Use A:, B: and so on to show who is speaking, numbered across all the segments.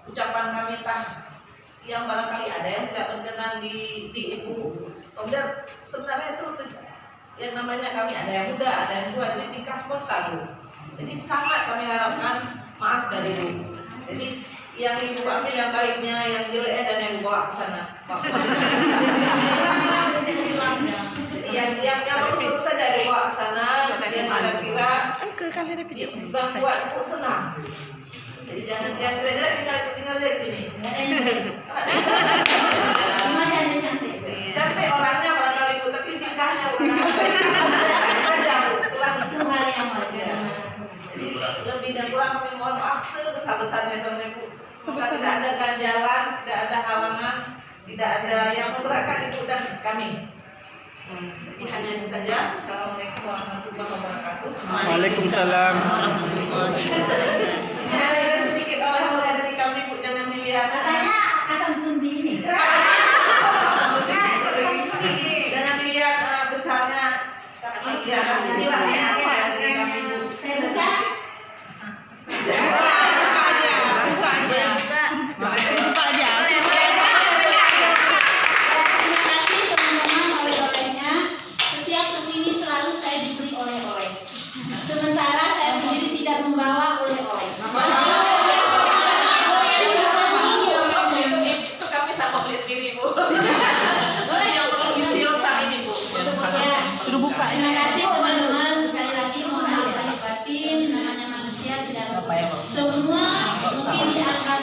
A: ucapan kami yang barangkali ada yang tidak berkenan di ibu. Kemudian sebenarnya itu yang namanya kami ada yang muda, ada yang tua, jadi tingkah spontan. Jadi sangat kami harapkan maaf dari ibu. Jadi yang ibu ambil yang baiknya, yang jeleknya dan yang bawa ke sana. Jadi yang bagus saja dibawa ke sana, yang kira-kira buat ibu senang. Jadi jangan tinggal di sini.
B: Semuanya ada cantik.
A: Cantik orangnya barangkali ibu, tapi tingkahnya bukan itu
B: hal yang wajar.
A: Jadi lebih dan kurang kami mohon maaf sebesar-besarnya sama ibu. Semoga tidak ada ganjalan, tidak ada halangan, tidak ada yang memberatkan ibu dan kami. Jadi hanya itu saja. Assalamualaikum warahmatullahi wabarakatuh.
C: Waalaikumsalam.
A: Ini ada sedikit oleh-oleh dari kami bu, jangan dilihat.
B: Katanya asam sundi ini.
A: Jangan dilihat besarnya, tapi jangan dilihat nasihat dari kami bu.
B: Saya buka. Sementara saya sendiri tidak membawa oleh-oleh.
A: Itu kami sama beli sendiri bu. Yang perlu isi otak ini bu.
C: Sudah buka.
B: Terima kasih teman-teman, sekali lagi mohon maaf lahir batin, namanya manusia tidak semua mungkin dianggap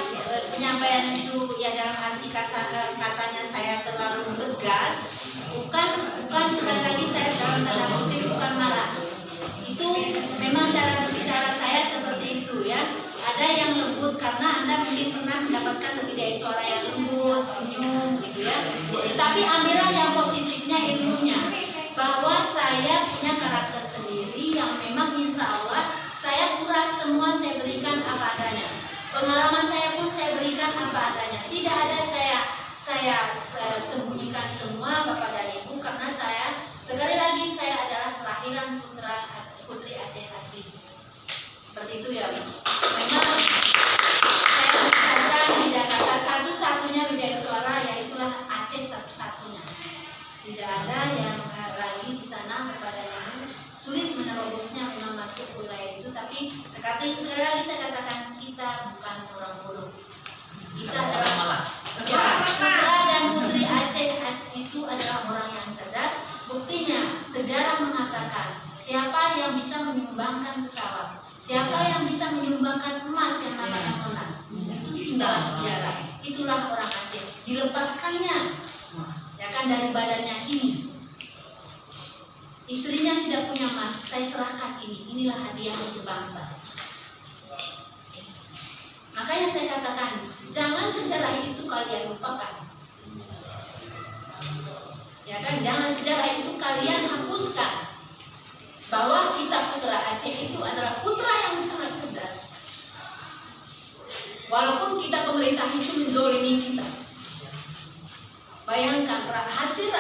B: penyampaian itu ya dalam arti katanya saya terlalu tegas. Bukan sekali lagi saya dalam tanda kutip bukan marah. Itu memang cara berbicara saya seperti itu ya. Ada yang lembut karena Anda mungkin pernah mendapatkan lebih dari suara yang lembut, senyum gitu ya. Tetapi ambillah yang positifnya, ilmunya, bahwa saya punya karakter sendiri yang memang insya Allah saya kuras semua, saya berikan apa adanya. Pengalaman saya pun saya berikan apa adanya. Tidak ada saya sembunyikan semua Bapak dan Ibu, karena saya sekali lagi saya adalah kelahiran putri Aceh asli. Seperti itu ya Bu. Memang saya berkata di Jakarta satu-satunya Widya Suara, yaitulah Aceh satu-satunya. Tidak ada yang lagi di sana kepada yang sulit menerobosnya untuk masuk wilayah itu. Tapi sekali lagi saya katakan, kita bukan orang bodoh. Kita adalah malas. Putra dan putri Aceh itu adalah orang yang cerdas. Buktinya sejarah mengatakan siapa yang bisa menyumbangkan pesawat, siapa yang bisa menyumbangkan emas yang namanya Monas, itu tinggal sejarah. Itulah orang Aceh. Dilepaskannya ya kan dari badannya ini. Istrinya tidak punya emas, saya serahkan ini. Inilah hadiah untuk bangsa. Makanya saya katakan, jangan sejarah itu kalian lupakan. Ya kan, jangan sejarah itu kalian hapuskan. Bahwa kita putra Aceh itu adalah putra yang sangat cerdas. Walaupun kita pemerintah itu menzolimi kita. Bayangkan hasil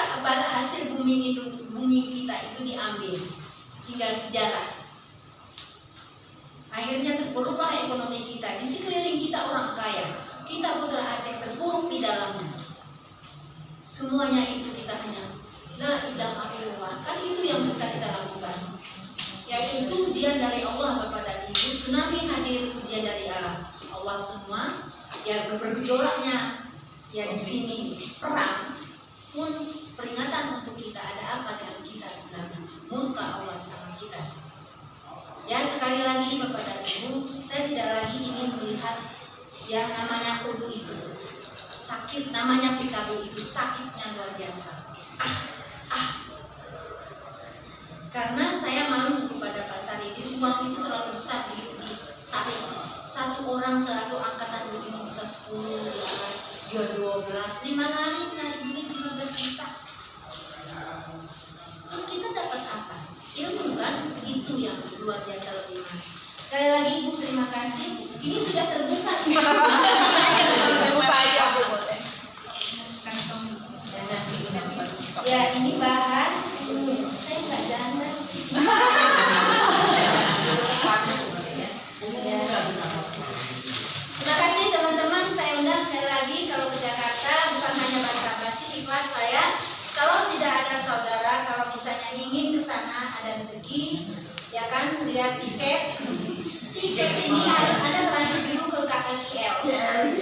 B: bumi kita itu diambil, tinggal sejarah. Akhirnya terpuruklah ekonomi kita. Di sekeliling kita orang kaya, kita putra Aceh terpuruk di dalamnya. Semuanya itu kita hanya la ilaha illallah. Kan itu yang bisa kita lakukan. Yaitu ujian dari Allah Bapak dan Ibu. Tsunami hadir, ujian dari Allah semua. Ya bergejolaknya ya di sini perang pun peringatan untuk kita, ada apa dengan kita sebenarnya, murka Allah sama kita. Ya sekali lagi Bapak dan Ibu, saya tidak lagi ingin melihat ya namanya UNU itu sakit, namanya PKB itu sakitnya luar biasa. Karena saya malu kepada Pak Saridi, uang itu terlalu besar ditarik. Satu orang satu angkatan begini bisa 10 dia 12, 5 hari naik duit 15 juta. Terus kita dapat apa? Ilmu kan? Itu yang luar biasa lebih. Sekali lagi Ibu terima kasih. Ini sudah terbuka sih.
A: Terbuka aja Bu, boleh.
B: Ya ini bahan. Saya nggak janda sih. Terima kasih saya ingin ke sana, ada rezeki, ya kan, lihat tiket ini harus ada transit dulu ke KKKL.